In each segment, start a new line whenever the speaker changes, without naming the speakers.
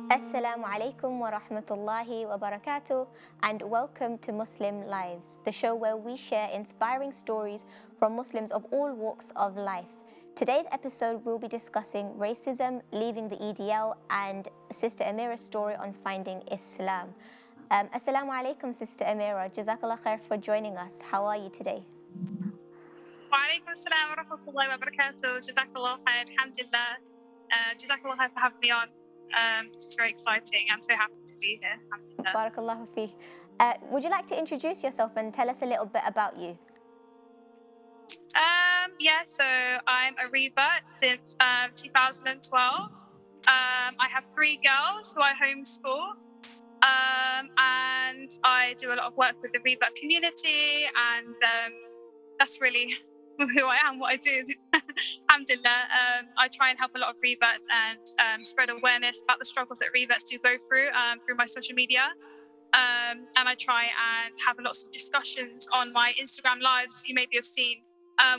Assalamu alaikum wa rahmatullahi wa barakatuh, and welcome to Muslim Lives, the show where we share inspiring stories from Muslims of all walks of life. Today's episode we'll be discussing racism, leaving the EDL, and Sister Amirah's story on finding Islam. Assalamu alaikum, Sister Amirah. Jazakallah khair for joining us. How are you today?
وعليكم السلام ورحمة الله وبركاته. جزاkallah khair. Alhamdulillah. Jazakallah khair for having me on. This is very exciting. I'm so happy to be here. Alhamdulillah.
Barakallahu fi. Would you like to introduce yourself and tell us a little bit about you?
Yeah, so I'm a revert since 2012. I have 3 girls who I homeschool. And I do a lot of work with the revert community, and that's really who I am, what I do. Alhamdulillah. I try and help a lot of reverts and spread awareness about the struggles that reverts do go through my social media. And I try and have lots of discussions on my Instagram lives you maybe have seen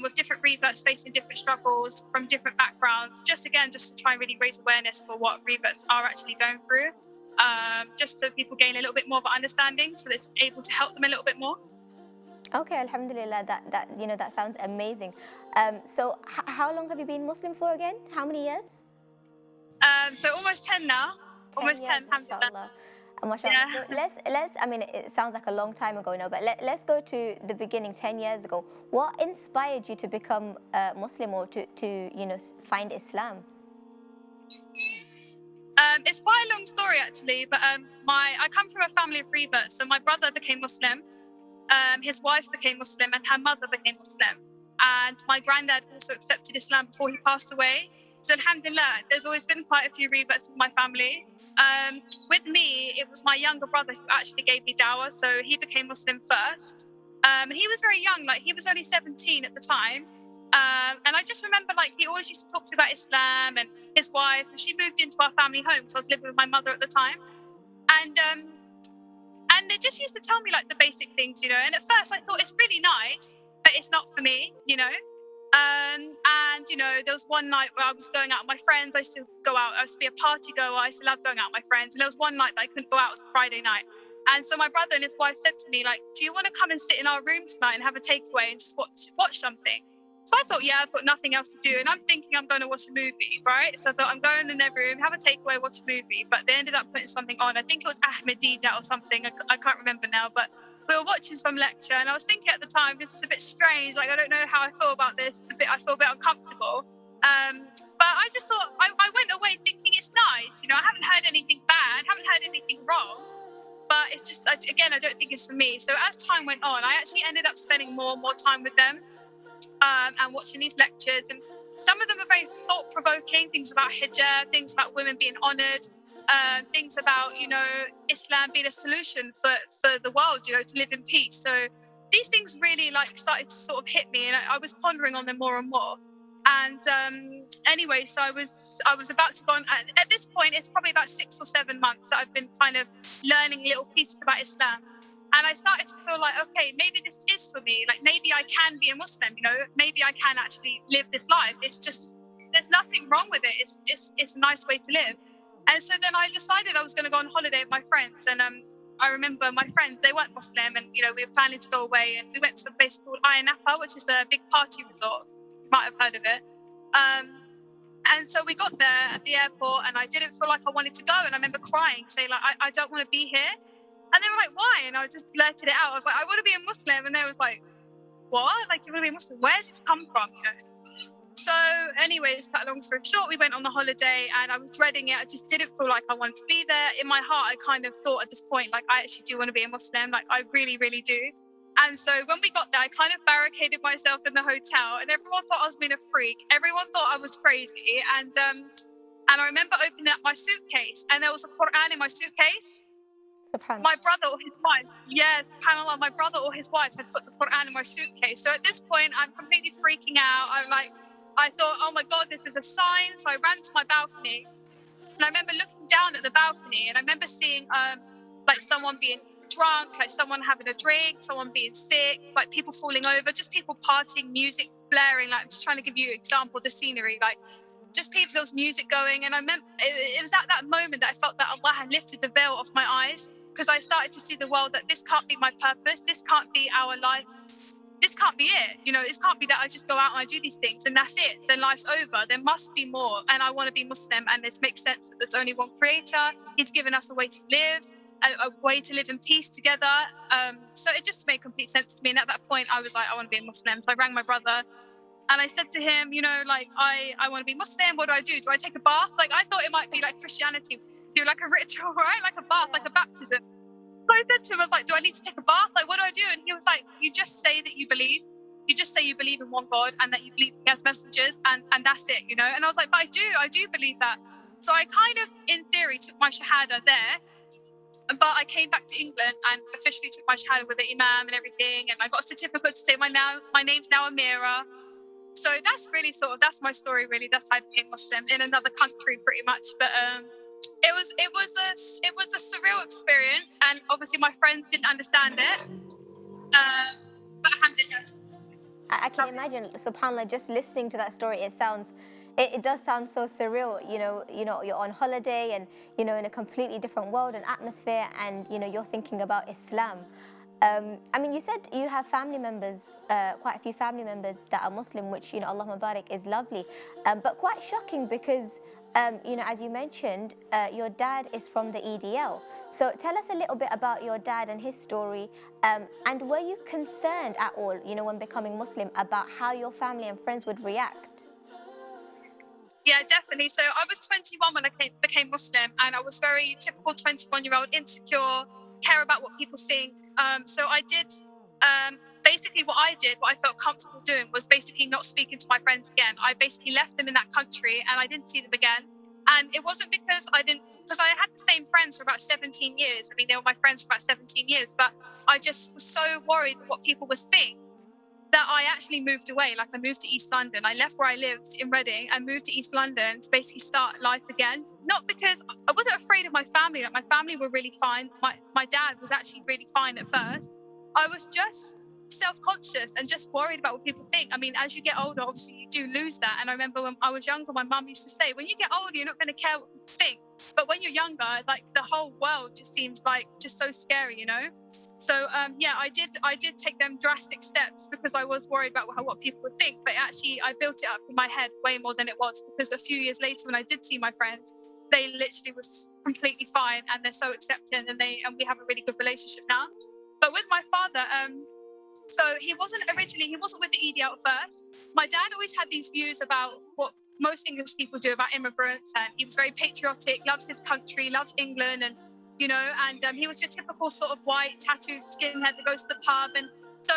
with different reverts facing different struggles from different backgrounds, just to try and really raise awareness for what reverts are actually going through, just so people gain a little bit more of an understanding, so that it's able to help them a little bit more.
Okay, alhamdulillah, that sounds amazing. So how long have you been Muslim for again? How many years?
So almost 10 now.
10 years,
alhamdulillah.
MashaAllah. Yeah. So let's I mean, it sounds like a long time ago now, but let's go to the beginning, 10 years ago. What inspired you to become Muslim, or to find Islam?
It's quite a long story actually, but I come from a family of reverts. So my brother became Muslim, his wife became Muslim, and her mother became Muslim. And my granddad also accepted Islam before he passed away. So alhamdulillah, there's always been quite a few reverts in my family. With me, it was my younger brother who actually gave me dawah, so he became Muslim first. He was very young, like he was only 17 at the time. And I just remember, like, he always used to talk to me about Islam and his wife, and she moved into our family home, so I was living with my mother at the time. And they just used to tell me like the basic things, and at first I thought it's really nice, but it's not for me, And there was one night where I was going out with my friends. I used to go out, I used to be a party goer, I used to love going out with my friends. And there was one night that I couldn't go out, it was a Friday night. And so my brother and his wife said to me, like, do you want to come and sit in our room tonight and have a takeaway and just watch something? So I thought, yeah, I've got nothing else to do. And I'm thinking I'm going to watch a movie, right? So I thought I'm going in their room, have a takeaway, watch a movie. But they ended up putting something on. I think it was Madinah or something. I can't remember now. But we were watching some lecture, and I was thinking at the time, this is a bit strange. Like, I don't know how I feel about this. I feel a bit uncomfortable. But I just thought, I went away thinking it's nice. I haven't heard anything bad, haven't heard anything wrong. But it's just, again, I don't think it's for me. So as time went on, I actually ended up spending more and more time with them and watching these lectures. And some of them are very thought-provoking, things about hijab, things about women being honoured, things about, Islam being a solution for the world, to live in peace. So these things really started to sort of hit me, and I was pondering on them more and more. And anyway, so I was about to go on. At this point, it's probably about 6 or 7 months that I've been kind of learning little pieces about Islam. And I started to feel like, okay, maybe this is for me. Like, maybe I can be a Muslim, maybe I can actually live this life. It's just, there's nothing wrong with it. It's a nice way to live. And so then I decided I was going to go on holiday with my friends. And I remember my friends, they weren't Muslim, and, we were planning to go away. And we went to a place called Napa, which is a big party resort. You might have heard of it. And so we got there at the airport, and I didn't feel like I wanted to go. And I remember crying, saying, like, I don't want to be here. And they were like, why? And I just blurted it out. I was like, I want to be a Muslim. And they was like, what? Like, you want to be a Muslim? Where's this come from? So anyway, to cut a long story short, we went on the holiday, and I was dreading it. I just didn't feel like I wanted to be there. In my heart, I kind of thought at this point, like, I actually do want to be a Muslim. Like, I really, really do. And so when we got there, I kind of barricaded myself in the hotel, and everyone thought I was being a freak. Everyone thought I was crazy. And I remember opening up my suitcase, and there was a Quran in my suitcase. My brother or his wife, subhanAllah, my brother or his wife had put the Quran in my suitcase. So at this point, I'm completely freaking out. I thought, oh my God, this is a sign. So I ran to my balcony, and I remember looking down at the balcony, and I remember seeing like someone being drunk, like someone having a drink, someone being sick, like people falling over, just people partying, music blaring. Like, I'm just trying to give you an example of the scenery, like just people, there was music going. And I remember it was at that moment that I felt that Allah had lifted the veil off my eyes, because I started to see the world that this can't be my purpose. This can't be our life. This can't be it. It can't be that I just go out and I do these things and that's it. Then life's over. There must be more. And I want to be Muslim. And it makes sense that there's only one creator. He's given us a way to live, a way to live in peace together. So it just made complete sense to me. And at that point, I was like, I want to be a Muslim. So I rang my brother and I said to him, I want to be Muslim. What do I do? Do I take a bath? Like, I thought it might be like Christianity, do like a ritual, right? Like a bath, like a baptism. So I said to him, I was like, do I need to take a bath? Like, what do I do? And he was like, you just say that you believe. You just say you believe in one God and that you believe he has messengers, and that's it, And I was like, but I do believe that. So I kind of, in theory, took my shahada there. But I came back to England and officially took my shahada with the imam and everything. And I got a certificate to say my name's now Amirah. So that's really that's my story, really. That's how I became Muslim in another country, pretty much. But it was a surreal experience, and obviously my friends didn't understand it. But alhamdulillah.
I can imagine, subhanAllah, just listening to that story, it does sound so surreal. You're on holiday and, in a completely different world and atmosphere, and, you're thinking about Islam. I mean, you said you have family members, quite a few family members that are Muslim, which, Allah Mubarak, is lovely, but quite shocking because, as you mentioned, your dad is from the EDL. So tell us a little bit about your dad and his story, and were you concerned at all, when becoming Muslim, about how your family and friends would react?
Yeah, definitely. So I was 21 when I became Muslim, and I was very typical 21-year-old, insecure, care about what people think. So I did, basically what I felt comfortable doing was basically not speaking to my friends again. I basically left them in that country and I didn't see them again. And it wasn't because I had the same friends for about 17 years. I mean, they were my friends for about 17 years, but I just was so worried what people would think that I actually moved away. Like, I moved to East London. I left where I lived in Reading and moved to East London to basically start life again. Not because I wasn't afraid of my family. Like, my family were really fine. My dad was actually really fine at first. I was just self-conscious and just worried about what people think. I mean, as you get older, obviously you do lose that. And I remember when I was younger, my mum used to say, when you get older, you're not going to care what people think. But when you're younger, like, the whole world just seems like just so scary, So yeah, I did take them drastic steps because I was worried about what people would think. But actually, I built it up in my head way more than it was, because a few years later, when I did see my friends, they literally was completely fine, and they're so accepting, and we have a really good relationship now. But with my father, so he wasn't with the EDL at first. My dad always had these views about what most English people do about immigrants, and he was very patriotic, loves his country, loves England, and he was your typical sort of white tattooed skinhead that goes to the pub. And so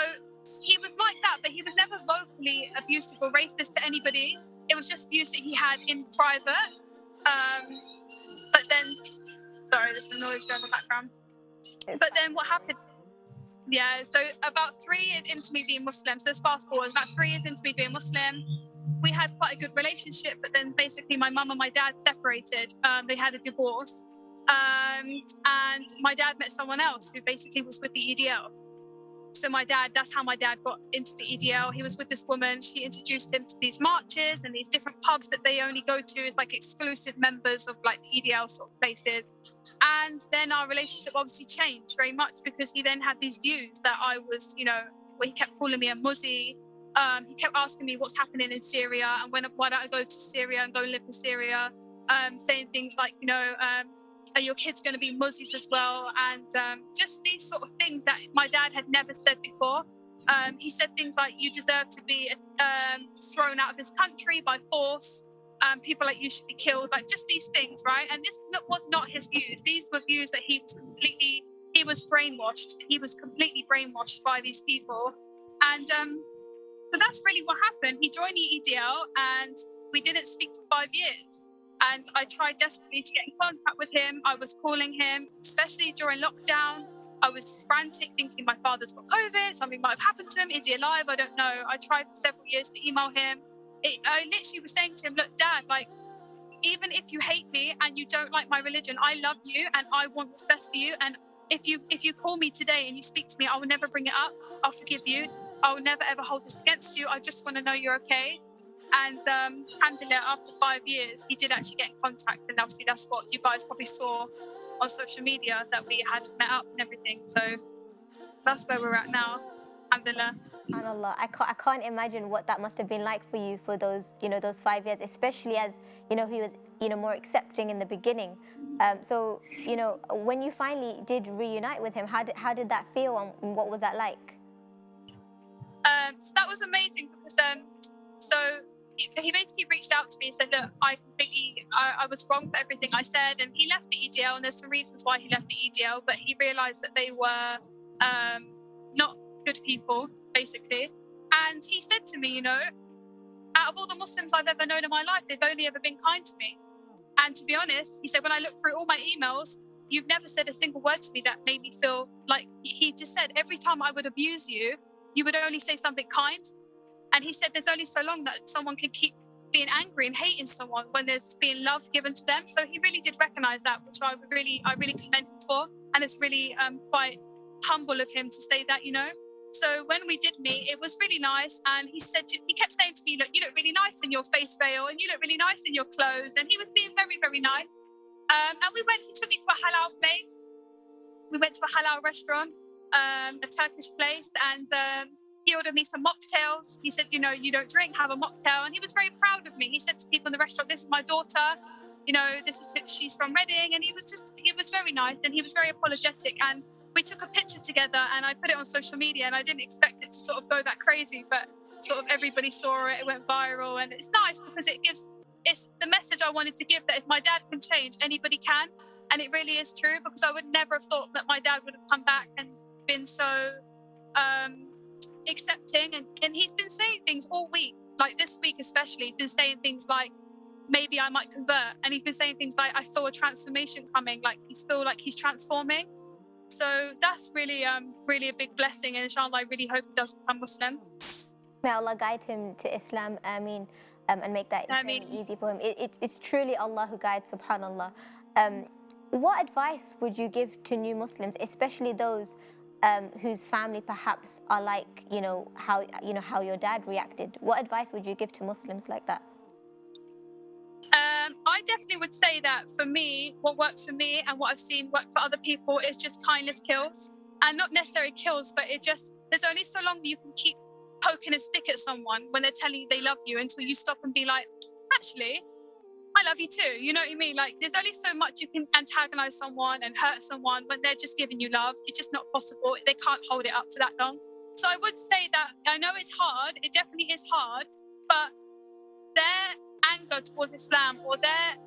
he was like that, but he was never vocally abusive or racist to anybody. It was just views that he had in private. But then, sorry, there's some noise going in the background. But then what happened? Yeah, so about 3 years into me being Muslim, so let's fast forward, about 3 years into me being Muslim, we had quite a good relationship, but then basically my mum and my dad separated. They had a divorce. And my dad met someone else who basically was with the EDL. So that's how my dad got into the EDL. He was with this woman. She introduced him to these marches and these different pubs that they only go to as like exclusive members of like the EDL sort of places. And then our relationship obviously changed very much, because he then had these views that I was, where he kept calling me a muzzy. He kept asking me what's happening in Syria and why don't I go to Syria and go and live in Syria, saying things like, are your kids going to be Muslims as well? And just these sort of things that my dad had never said before. He said things like, you deserve to be thrown out of this country by force. People like you should be killed. Like, just these things, right? And this was not his views. These were views that he was brainwashed. He was completely brainwashed by these people. And so that's really what happened. He joined the EDL and we didn't speak for 5 years. And I tried desperately to get in contact with him. I was calling him, especially during lockdown. I was frantic, thinking my father's got COVID, something might have happened to him. Is he alive? I don't know. I tried for several years to email him. I literally was saying to him, look, Dad, like, even if you hate me and you don't like my religion, I love you and I want what's best for you. And if you call me today and you speak to me, I will never bring it up. I'll forgive you. I will never, ever hold this against you. I just want to know you're okay. And alhamdulillah, after 5 years, he did actually get in contact. And obviously, that's what you guys probably saw on social media, that we had met up and everything. So that's where we're at now, alhamdulillah.
SubhanAllah, I can't imagine what that must have been like for you for those, those 5 years, especially as, he was, more accepting in the beginning. So, when you finally did reunite with him, how did that feel, and what was that like?
So that was amazing because so he basically reached out to me and said, look, I was wrong for everything I said, and he left the EDL, and there's some reasons why he left the EDL, but he realized that they were not good people, basically. And he said to me, out of all the Muslims I've ever known in my life, they've only ever been kind to me. And to be honest, he said, when I look through all my emails, you've never said a single word to me that made me feel like, he just said, every time I would abuse you, you would only say something kind. And he said, there's only so long that someone can keep being angry and hating someone when there's being love given to them. So he really did recognize that, which I really commend him for. And it's really quite humble of him to say that, So when we did meet, it was really nice. And he kept saying to me, look, you look really nice in your face veil, and you look really nice in your clothes. And he was being very, very nice. And he took me to a halal place. We went to a halal restaurant, a Turkish place, and he ordered me some mocktails. He said, you don't drink, have a mocktail. And he was very proud of me. He said to people in the restaurant, this is my daughter, she's from Reading. And he was very nice, and he was very apologetic. And we took a picture together, and I put it on social media, and I didn't expect it to sort of go that crazy, but sort of everybody saw it, it went viral. And it's nice because it's the message I wanted to give, that if my dad can change, anybody can. And it really is true, because I would never have thought that my dad would have come back and been so accepting. And he's been saying things all week, like this week especially, he's been saying things like, maybe I might convert. And he's been saying things like, I feel a transformation coming, like he's transforming. So that's really, really a big blessing. And inshallah, I really hope he does become Muslim.
May Allah guide him to Islam, Ameen, and make that very easy for him. It's truly Allah who guides, subhanallah. What advice would you give to new Muslims, especially those whose family perhaps are like, how your dad reacted? What advice would you give to Muslims like that?
I definitely would say that for me, what works for me and what I've seen work for other people is just kindness kills. And not necessarily kills, but there's only so long that you can keep poking a stick at someone when they're telling you they love you, until you stop and be like, actually, I love you too. You know what I mean? Like, there's only so much you can antagonize someone and hurt someone when they're just giving you love. It's just not possible. They can't hold it up for that long. So I would say that I know it's hard. It definitely is hard, but their anger towards Islam or their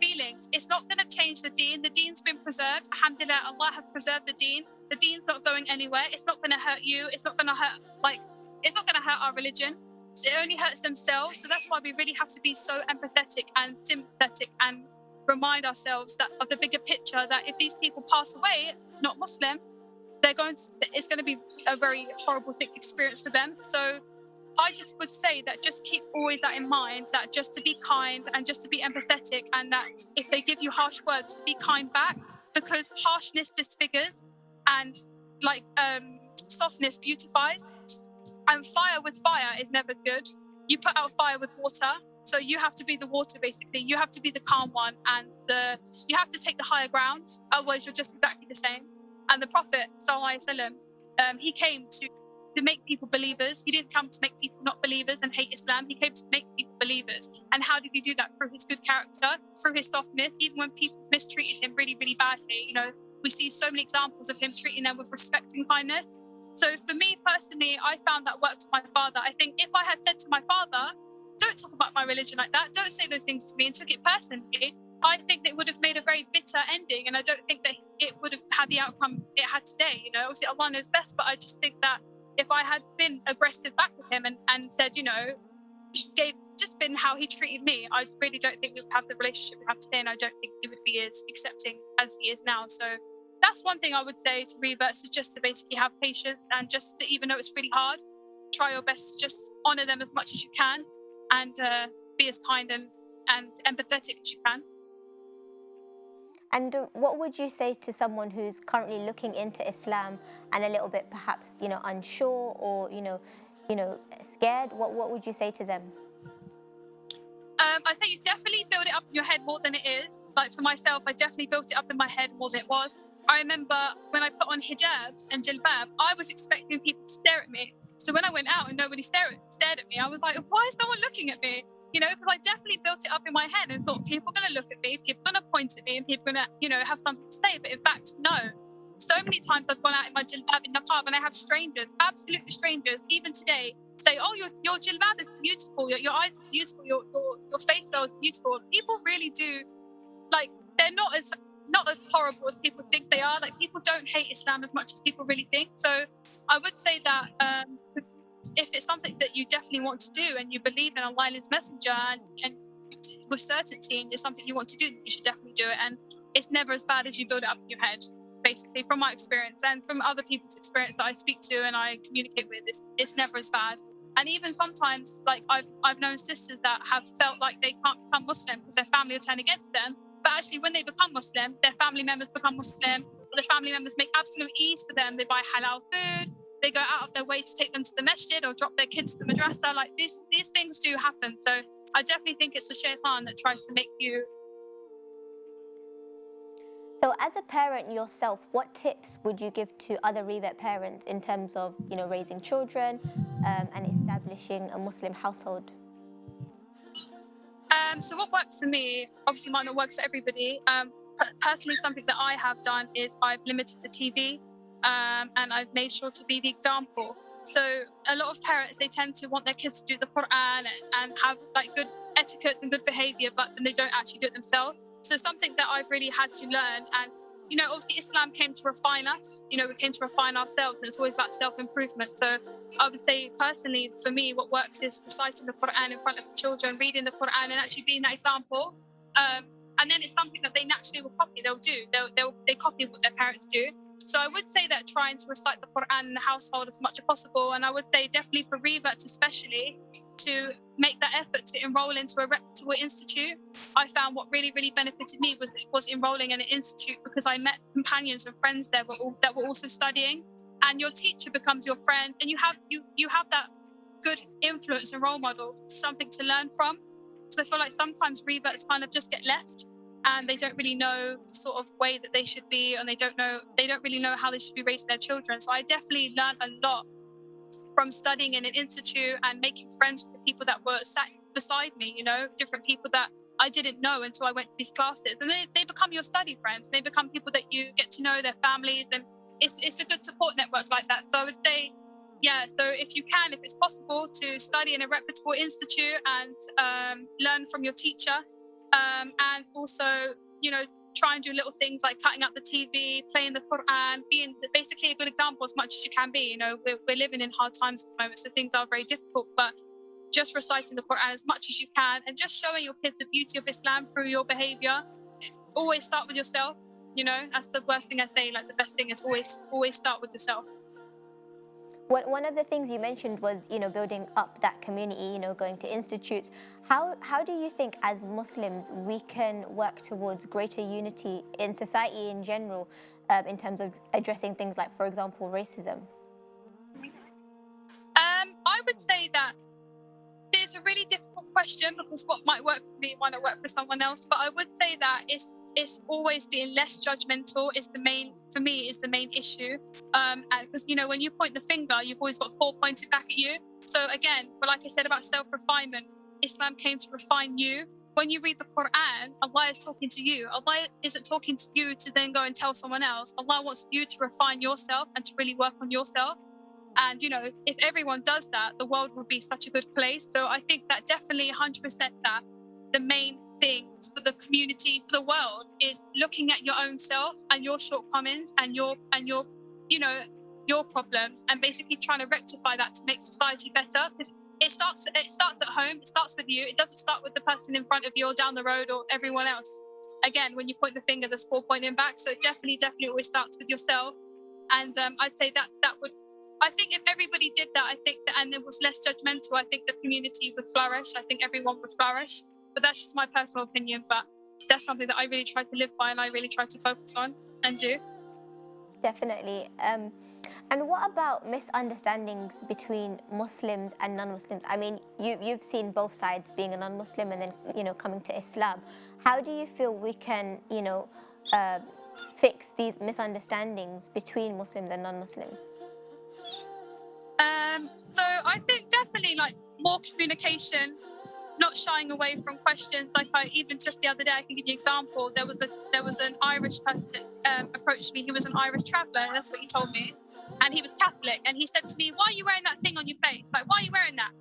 feelings, it's not going to change the deen. The deen's been preserved. Alhamdulillah, Allah has preserved the deen. The deen's not going anywhere. It's not going to hurt you. It's not going to hurt, it's not going to hurt our religion. It only hurts themselves. So that's why we really have to be so empathetic and sympathetic and remind ourselves that of the bigger picture, that if these people pass away, not Muslim, it's going to be a very horrible experience for them. So I just would say that just keep always that in mind, that just to be kind and just to be empathetic, and that if they give you harsh words, to be kind back, because harshness disfigures and softness beautifies. And fire with fire is never good. You put out fire with water. So you have to be the water, basically. You have to be the calm one, and you have to take the higher ground. Otherwise, you're just exactly the same. And the Prophet, sallallahu alaihi wasallam, he came to make people believers. He didn't come to make people not believers and hate Islam. He came to make people believers. And how did he do that? Through his good character, through his softness. Even when people mistreated him really, really badly, we see so many examples of him treating them with respect and kindness. So for me personally, I found that worked for my father. I think if I had said to my father, don't talk about my religion like that, don't say those things to me, and took it personally, I think that it would have made a very bitter ending. And I don't think that it would have had the outcome it had today. Obviously Allah knows best, but I just think that if I had been aggressive back with him and said, just been how he treated me, I really don't think we would have the relationship we have today. And I don't think he would be as accepting as he is now. So that's one thing I would say to reverts, is just to basically have patience, and just to, even though it's really hard, try your best to just honor them as much as you can, and be as kind and empathetic as you can.
And what would you say to someone who's currently looking into Islam and a little bit perhaps, unsure or, scared? What would you say to them?
I think you definitely build it up in your head more than it is. Like for myself, I definitely built it up in my head more than it was. I remember when I put on hijab and jilbab, I was expecting people to stare at me. So when I went out and nobody stared at me, I was like, why is no one looking at me? You know, because I definitely built it up in my head and thought people are going to look at me, people are going to point at me, and people are going to, you know, have something to say. But in fact, no. So many times I've gone out in my jilbab in niqab and I have strangers, absolute strangers, even today, say, oh, your jilbab is beautiful, your eyes are beautiful, your face veil is beautiful. People really do, like, they're not as horrible as people think they are. Like, people don't hate Islam as much as people really think. So I would say that if it's something that you definitely want to do and you believe in Allah and His Messenger and with certainty and it's something you want to do, you should definitely do it. And it's never as bad as you build it up in your head, basically, from my experience and from other people's experience that I speak to and I communicate with. It's never as bad. And even sometimes, like, I've known sisters that have felt like they can't become Muslim because their family will turn against them. But actually, when they become Muslim, their family members become Muslim, or the family members make absolute ease for them. They buy halal food, they go out of their way to take them to the masjid or drop their kids to the madrasa. Like, these things do happen. So I definitely think it's the shaitan that tries to make you.
So as a parent yourself, what tips would you give to other revert parents in terms of, you know, raising children and establishing a Muslim household?
So what works for me, obviously might not work for everybody. Personally, something that I have done is I've limited the TV and I've made sure to be the example. So a lot of parents, they tend to want their kids to do the Quran and have like good etiquettes and good behavior, but then they don't actually do it themselves. So something that I've really had to learn, and you know, obviously Islam came to refine us. You know, we came to refine ourselves, and it's always about self-improvement. So I would say personally, for me, what works is reciting the Quran in front of the children, reading the Quran, and actually being that example. And then it's something that they naturally will copy. They'll do. They copy what their parents do. So I would say that trying to recite the Quran in the household as much as possible, and I would say definitely for reverts especially, to make that effort to enroll into a reputable institute. I found what really, really benefited me was enrolling in an institute, because I met companions and friends there that were also studying, and your teacher becomes your friend, and you have that good influence and role model, something to learn from. So I feel like sometimes reverts kind of just get left and they don't really know the sort of way that they should be, and they don't really know how they should be raising their children. So I definitely learned a lot from studying in an institute and making friends with the people that were sat beside me, you know, different people that I didn't know until I went to these classes. And they become your study friends. They become people that you get to know, their families, and it's a good support network like that. So I would say, yeah, so if you can, if it's possible, to study in a reputable institute and learn from your teacher, and also, you know, try and do little things like cutting up the TV, playing the Quran, being basically a good example as much as you can be. You know, we're living in hard times at the moment, so things are very difficult, but just reciting the Quran as much as you can and just showing your kids the beauty of Islam through your behavior. Always start with yourself. You know, that's the worst thing I say. Like, the best thing is always start with yourself.
One of the things you mentioned was, you know, building up that community, you know, going to institutes. How do you think as Muslims we can work towards greater unity in society in general, in terms of addressing things like, for example, racism?
I would say that it's a really difficult question, because what might work for me might not work for someone else. But I would say that it's always being less judgmental is the main issue. Because, you know, when you point the finger, you've always got 4 pointed back at you. So again, but like I said about self-refinement, Islam came to refine you. When you read the Quran, Allah is talking to you. Allah isn't talking to you to then go and tell someone else. Allah wants you to refine yourself and to really work on yourself. And, you know, if everyone does that, the world would be such a good place. So I think that definitely 100% that the main thing for the community, for the world, is looking at your own self and your shortcomings and your you know, your problems, and basically trying to rectify that to make society better. Because it starts at home. It starts with you. It doesn't start with the person in front of you or down the road or everyone else. Again, when you point the finger, there's 4 pointing back. So it definitely always starts with yourself. And I'd say that would. I think if everybody did that, and it was less judgmental, I think the community would flourish. I think everyone would flourish. But that's just my personal opinion. But that's something that I really try to live by and I really try to focus on and do.
Definitely. And what about misunderstandings between Muslims and non-Muslims? I mean, you've seen both sides, being a non-Muslim and then, coming to Islam. How do you feel we can, fix these misunderstandings between Muslims and non-Muslims?
So I think definitely like more communication, not shying away from questions. Like even just the other day, I can give you an example. There was an Irish person approached me. He was an Irish traveller, and that's what he told me. And he was Catholic, and he said to me, "Why are you wearing that thing on your face? Like, why are you wearing that?"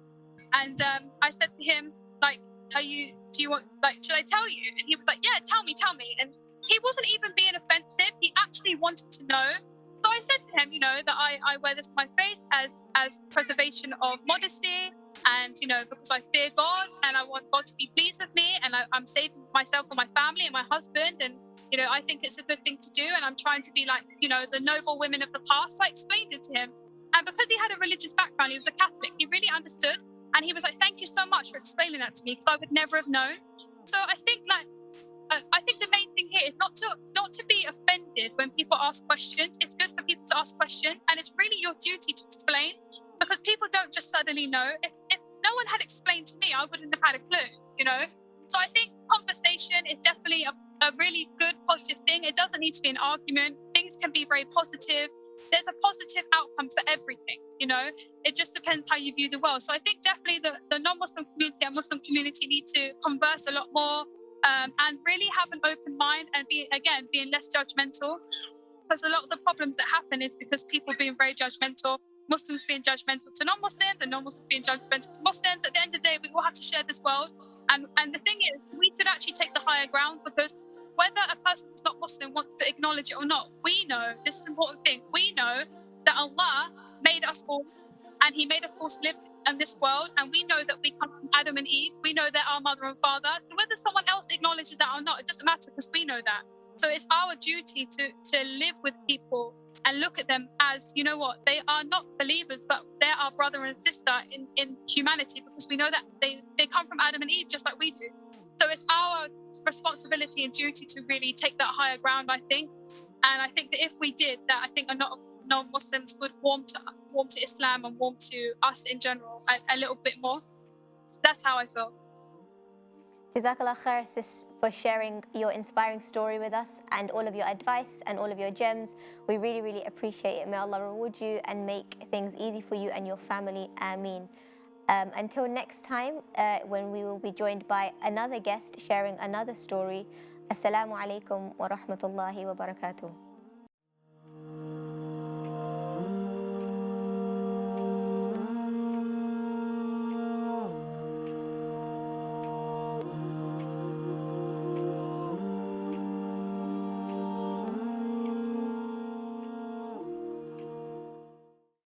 And I said to him, like, do you want, like, should I tell you? And he was like, "Yeah, tell me, tell me." And he wasn't even being offensive. He actually wanted to know. So I said to him, that I wear this on my face as preservation of modesty, and because I fear God and I want God to be pleased with me, and I'm saving myself and my family and my husband, and I think it's a good thing to do, and I'm trying to be like the noble women of the past. So I explained it to him, and because he had a religious background, he was a Catholic, he really understood, and he was like, "Thank you so much for explaining that to me, because I would never have known." So I think the main thing here is not to be offended when people ask questions. It's good for people to ask questions, and it's really your duty to explain, because people don't just suddenly know. If no one had explained to me, I wouldn't have had a clue. So I think conversation is definitely a really good positive thing. It doesn't need to be an argument. Things can be very positive. There's a positive outcome for everything. It just depends how you view the world. So I think definitely the non-Muslim community and Muslim community need to converse a lot more, and really have an open mind, and being less judgmental, because a lot of the problems that happen is because people being very judgmental, Muslims being judgmental to non-Muslims, and non-Muslims being judgmental to Muslims. At the end of the day, we all have to share this world, and the thing is, we should actually take the higher ground, because whether a person who's not Muslim wants to acknowledge it or not, we know, this is an important thing, we know that Allah made us all, and he made us all live in this world, and we know that we come from Adam and Eve. We know they're our mother and father. So whether someone else acknowledges that or not, it doesn't matter, because we know that. So it's our duty to live with people and look at them as, they are not believers, but they're our brother and sister in humanity, because we know that they come from Adam and Eve just like we do. So it's our responsibility and duty to really take that higher ground, I think. And I think that if we did that, I think a lot of non-Muslims would warm to Islam and warm to us in general a little bit more. That's how I feel.
Jazakallah khair, sis, for sharing your inspiring story with us and all of your advice and all of your gems. We really, really appreciate it. May Allah reward you and make things easy for you and your family. Ameen. Until next time, when we will be joined by another guest sharing another story. Assalamu alaikum wa rahmatullahi wa barakatuh.